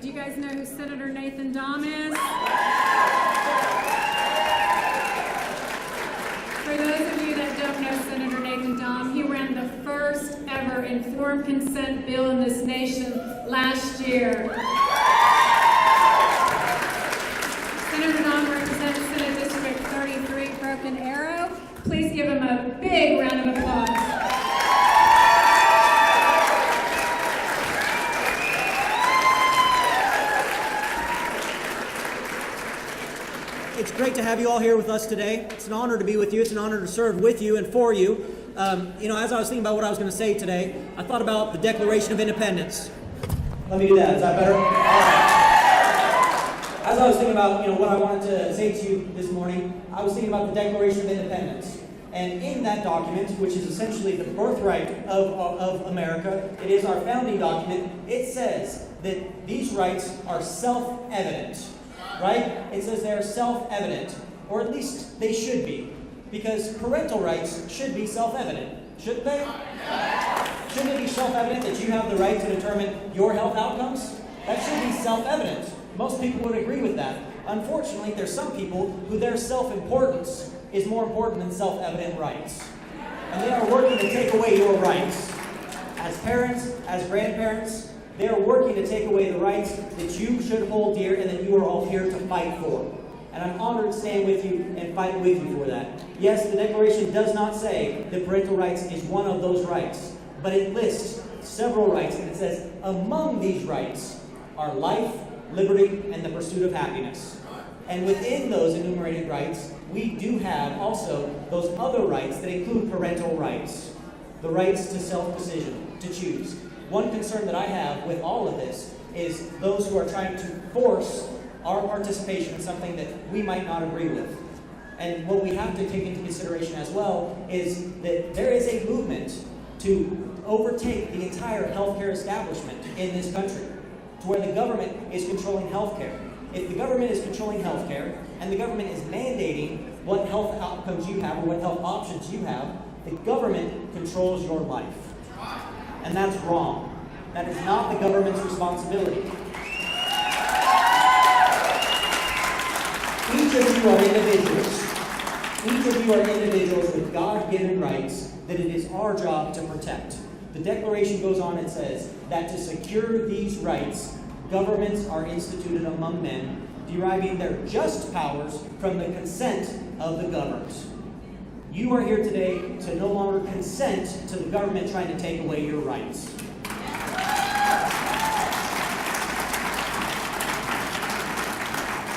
Do you guys know who Senator Nathan Dahm is? For those of you that don't know Senator Nathan Dahm, he ran the first ever informed consent bill in this nation last year. Senator Dahm represents Senate District 33, Broken Arrow. Please give him a big round of applause. It's great to have you all here with us today. It's an honor to be with you. It's an honor to serve with you and for you. As I was thinking about what I was going to say today, I thought about the Declaration of Independence. Let me do that. Is that better? All right. As I was thinking about what I wanted to say to you this morning, I was thinking about the Declaration of Independence. And in that document, which is essentially the birthright of America, it is our founding document, it says that these rights are self-evident. Right? It says they're self-evident, or at least they should be, because parental rights should be self-evident, shouldn't they? Shouldn't it be self-evident that you have the right to determine your health outcomes? That should be self-evident. Most people would agree with that. Unfortunately, there's some people who their self-importance is more important than self-evident rights. And they are working to take away your rights. As parents, as grandparents, they are working to take away the rights that you should hold dear and that you are all here to fight for. And I'm honored to stand with you and fight with you for that. Yes, the Declaration does not say that parental rights is one of those rights, but it lists several rights, and it says among these rights are life, liberty, and the pursuit of happiness. And within those enumerated rights, we do have also those other rights that include parental rights, the rights to self-decision, to choose. One concern that I have with all of this is those who are trying to force our participation in something that we might not agree with. And what we have to take into consideration as well is that there is a movement to overtake the entire healthcare establishment in this country, to where the government is controlling healthcare. If the government is controlling healthcare and the government is mandating what health outcomes you have or what health options you have, the government controls your life. And that's wrong. That is not the government's responsibility. Each of you are individuals. Each of you are individuals with God-given rights that it is our job to protect. The Declaration goes on and says that to secure these rights, governments are instituted among men, deriving their just powers from the consent of the governed. You are here today to no longer consent to the government trying to take away your rights.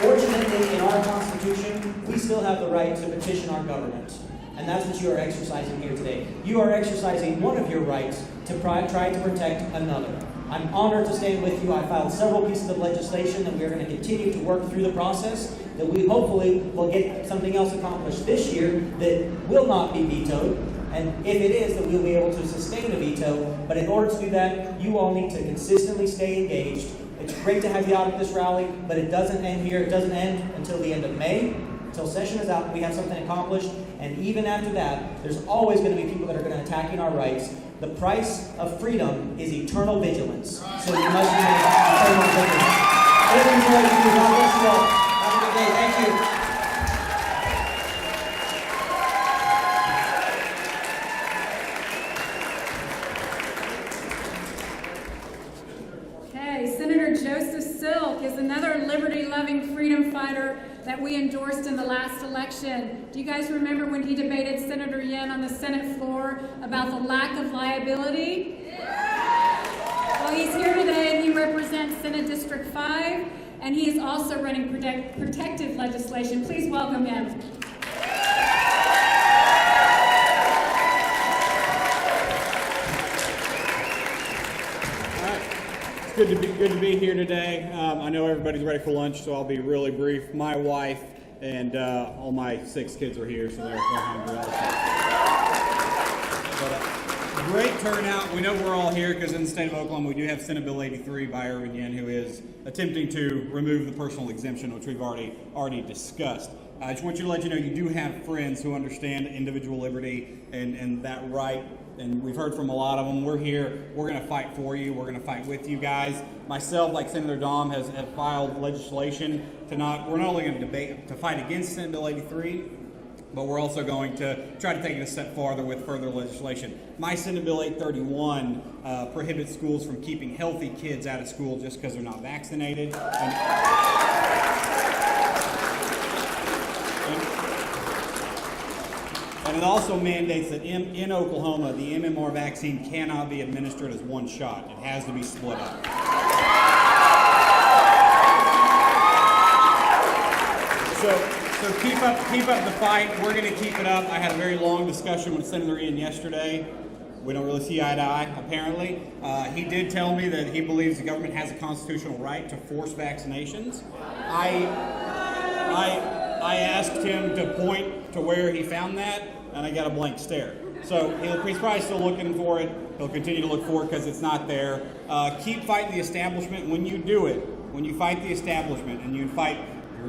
Fortunately, in our Constitution, we still have the right to petition our government. And that's what you are exercising here today. You are exercising one of your rights to try to protect another. I'm honored to stand with you. I filed several pieces of legislation that we are going to continue to work through the process, that we hopefully will get something else accomplished this year that will not be vetoed. And if it is, that we'll be able to sustain a veto. But in order to do that, you all need to consistently stay engaged. It's great to have you out at this rally, but it doesn't end here. It doesn't end until the end of May. Until session is out, we have something accomplished. And even after that, there's always going to be people that are going to attack our rights. The price of freedom is eternal vigilance. So you must remain eternal vigilant. Thank you for everything. God bless you all. Have a good day. Thank you. Okay, Senator Joseph Silk is another liberty-loving freedom fighter that we endorsed in the last election. Do you guys remember when he debated Senator Yen on the Senate floor about the lack of liability? Well, he's here today and he represents Senate District 5, and he is also running protective legislation. Please welcome him. Good to be here today. I know everybody's ready for lunch, so I'll be really brief. My wife and all my 6 kids are here, so they're hungry also. But great turnout. We know we're all here because in the state of Oklahoma, we do have Senate Bill 83 by Irvin Yen, who is attempting to remove the personal exemption, which we've already discussed. I just want you to let you know you do have friends who understand individual liberty and that right. And we've heard from a lot of them. We're here. We're going to fight for you. We're going to fight with you guys. Myself, like Senator Dom, have filed legislation we're not only going to fight against Senate Bill 83, but we're also going to try to take it a step farther with further legislation. My Senate Bill 831 prohibits schools from keeping healthy kids out of school just because they're not vaccinated. And it also mandates that in Oklahoma, the MMR vaccine cannot be administered as one shot. It has to be split up. So keep up the fight. We're going to keep it up. I had a very long discussion with Senator Ian yesterday. We don't really see eye to eye, apparently. He did tell me that he believes the government has a constitutional right to force vaccinations. I asked him to point to where he found that, and I got a blank stare. So he's probably still looking for it. He'll continue to look for it because it's not there. Keep fighting the establishment. When you do it, when you fight the establishment and you're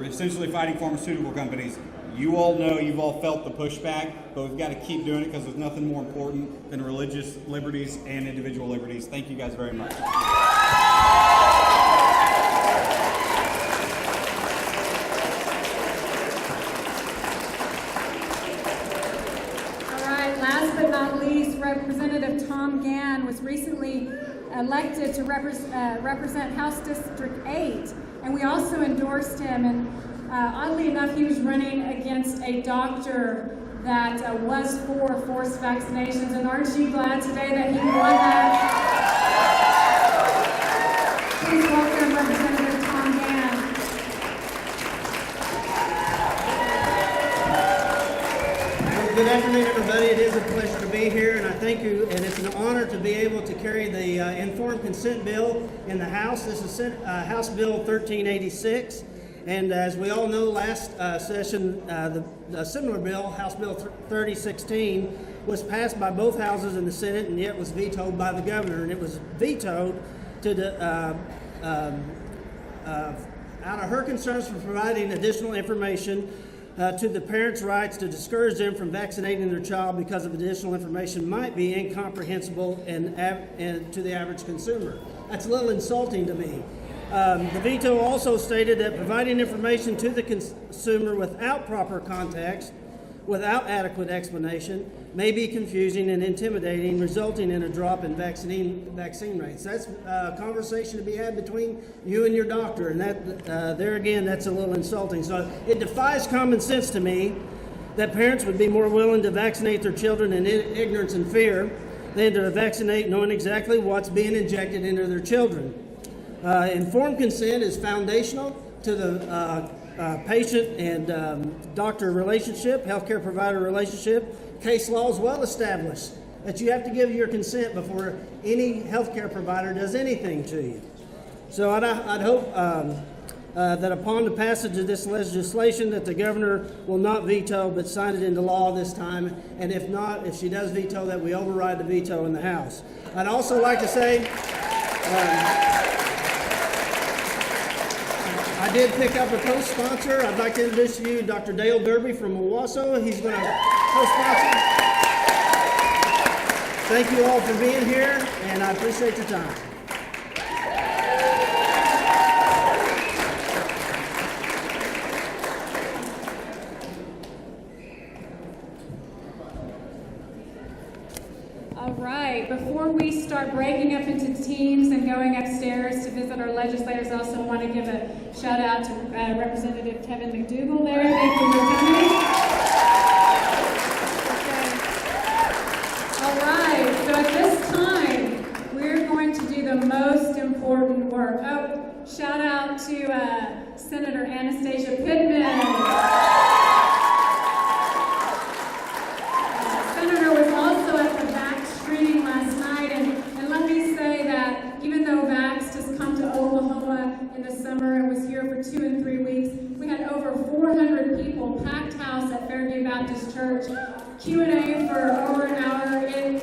essentially fighting pharmaceutical companies, you all know, you've all felt the pushback, but we've got to keep doing it because there's nothing more important than religious liberties and individual liberties. Thank you guys very much. Representative Tom Gann was recently elected to represent House District 8, and we also endorsed him. And oddly enough, he was running against a doctor that was for forced vaccinations. And aren't you glad today that he won that? Please welcome Representative Tom Gann. Good afternoon, everybody. It is a pleasure to be here, and I thank you. And it's an honor to be able to carry the informed consent bill in the House. This is House Bill 1386, and as we all know, last session, the similar bill, House Bill 3016, was passed by both houses in the Senate, and yet was vetoed by the governor. And it was vetoed out of her concerns for providing additional information to the parents' rights to discourage them from vaccinating their child because of additional information might be incomprehensible and to the average consumer. That's a little insulting to me. The veto also stated that providing information to the consumer without proper context, without adequate explanation, may be confusing and intimidating, resulting in a drop in vaccine rates. That's a conversation to be had between you and your doctor, and that there again, that's a little insulting. So it defies common sense to me that parents would be more willing to vaccinate their children in ignorance and fear than to vaccinate knowing exactly what's being injected into their children. Informed consent is foundational to the patient and doctor relationship, healthcare provider relationship. Case law is well established that you have to give your consent before any healthcare provider does anything to you. So I'd hope that upon the passage of this legislation that the governor will not veto but sign it into law this time, and if not, if she does veto, that we override the veto in the House. I'd also like to say I did pick up a co-sponsor. I'd like to introduce to you Dr. Dale Derby from Owasso. He's going to co-sponsor. Thank you all for being here, and I appreciate your time. All right, before we start breaking up into teams and going upstairs to visit our legislators, I also want to give a shout out to Representative Kevin McDougal there. Thank you for coming. Okay. All right, so at this time, we're going to do the most important work. Oh, shout out to Senator Anastasia Pittman. Senator was also at the screening last night, and let me say that even though Vaxxed has come to Oklahoma in the summer and was here for 2 and 3 weeks, we had over 400 people, packed house at Fairview Baptist Church, Q&A for over an hour. And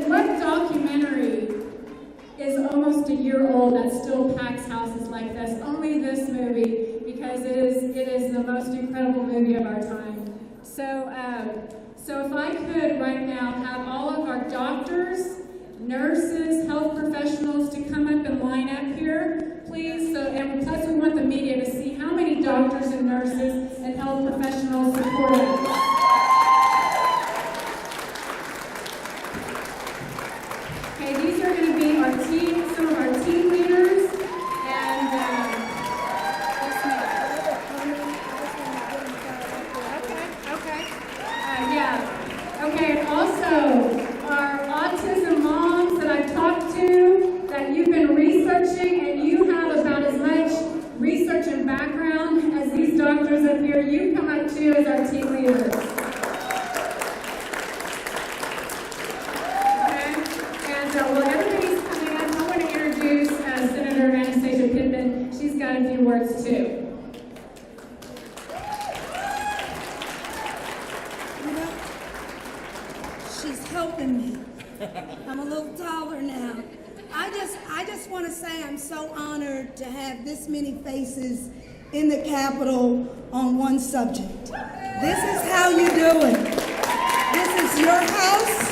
what documentary is almost a year old that still packs houses like this? Only this movie, because it is the nurses, health professionals to come up and line up here, please. So, and plus we want the media to see how many doctors and nurses and health professionals support us. Okay, these are going to be our team, some of our team leaders, and yes, ma'am. Yeah. Okay, and also our autism moms that I've talked to, that you've been researching, and you have about as much research and background as these doctors up here. You come up too as our team leaders. Well, everybody's coming up. I want to introduce Senator Anastasia Pittman. She's got a few words too. You know, she's helping me. I'm a little taller now. I just want to say I'm so honored to have this many faces in the Capitol on one subject. This is how you do it. This is your house.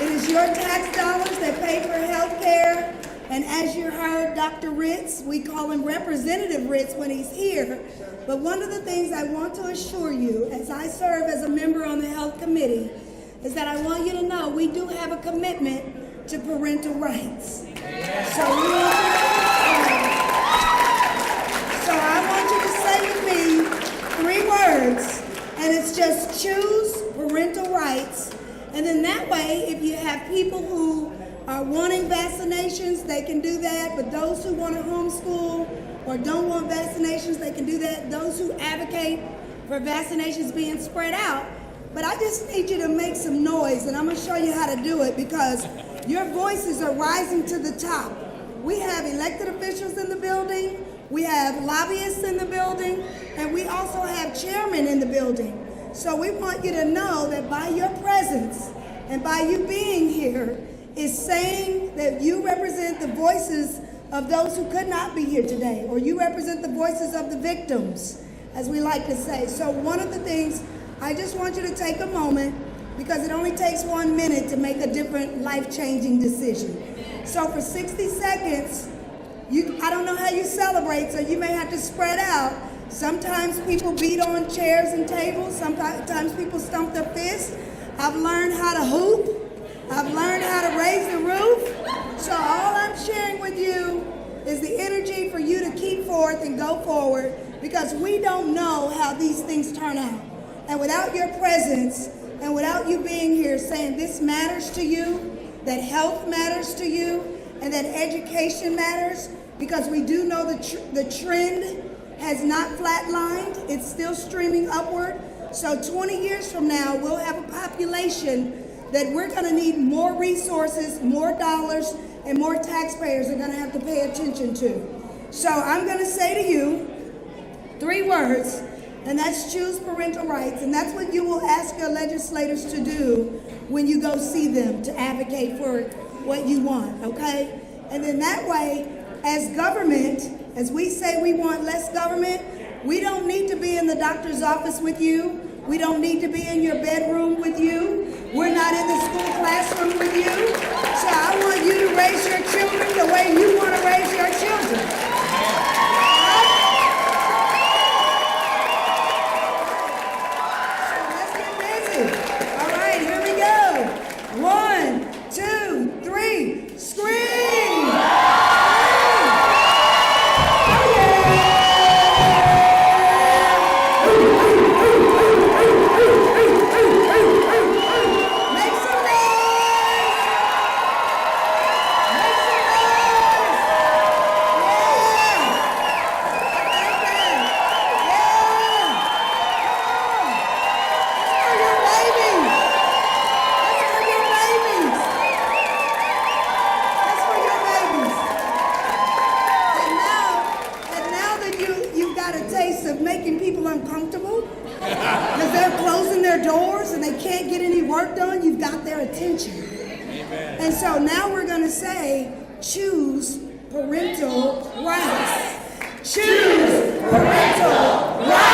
It is your tax dollars that pay for health care. And as you heard Dr. Ritz, we call him Representative Ritz when he's here. But one of the things I want to assure you, as I serve as a member on the Health Committee, is that I want you to know we do have a commitment to parental rights. So I want you to say with me 3 words, and it's just choose parental rights. And then that way, if you have people who are wanting vaccinations, they can do that. But those who want to homeschool or don't want vaccinations, they can do that. Those who advocate for vaccinations being spread out. But I just need you to make some noise, and I'm going to show you how to do it because your voices are rising to the top. We have elected officials in the building, we have lobbyists in the building, and we also have chairmen in the building. So we want you to know that by your presence and by you being here is saying that you represent the voices of those who could not be here today, or you represent the voices of the victims, as we like to say. So one of the things, I just want you to take a moment, because it only takes 1 minute to make a different life-changing decision. So for 60 seconds, I don't know how you celebrate, so you may have to spread out. Sometimes people beat on chairs and tables. Sometimes people stump their fists. I've learned how to hoop. I've learned how to raise the roof. So all I'm sharing with you is the energy for you to keep forth and go forward, because we don't know how these things turn out. And without your presence and without you being here saying this matters to you, that health matters to you, and that education matters, because we do know the trend has not flatlined. It's still streaming upward. So 20 years from now, we'll have a population that we're going to need more resources, more dollars, and more taxpayers are going to have to pay attention to. So I'm going to say to you 3 words, and that's choose parental rights. And that's what you will ask your legislators to do when you go see them, to advocate for what you want, okay? And then that way, as government, as we say we want less government, we don't need to be in the doctor's office with you. We don't need to be in your bedroom with you. We're not in the school classroom with you. So I want you to raise your children the way you want to raise your children. So let's get busy. All right, here we go. 1, 2, 3, scream! And so now we're going to say, choose parental rights. Choose parental rights.